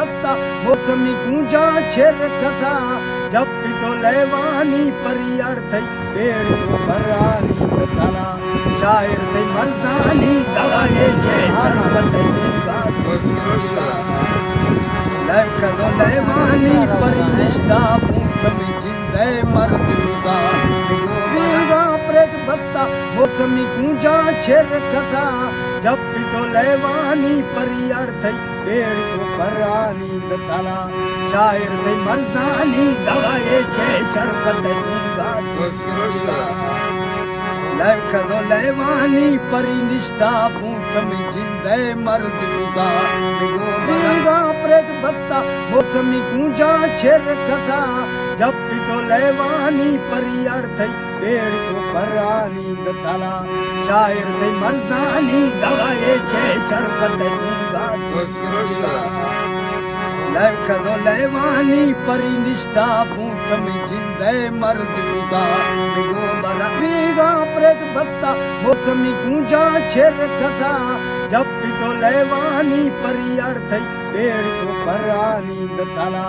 बस्ता मौसमी गूंजा छेर कथा जब तो लेवानी परियार थई पेड़ तो बरानी तला शायर थई मर्दानी दवाए जहान लखो लेवानी परिनिष्ठा भूत में जिंदे मर्दुदा प्रेत बस्ता मौसमी गूंजा छेर कथा जब तो लेवानी परियार थई पेड़ तो बरानी तला शायर थई मर्दानी दवाए शरबत लखो लेवानी परिनिष्ठा भूत में जिंदे मर्दुदा प्रेत बस्ता मौसमी गूंजा छेर कथा जब तो लेवानी परियार थई पेड़ तो बरानी तला शायर थई मर्दानी दवाए शरबत लखो लेवानी परिनिष्ठा भूत में जिंदे मर्दुदा प्रेत बस्ता मौसमी गूंजा छेर कथा जब तो लेवानी परियार थई पेड़ तो बरानी तला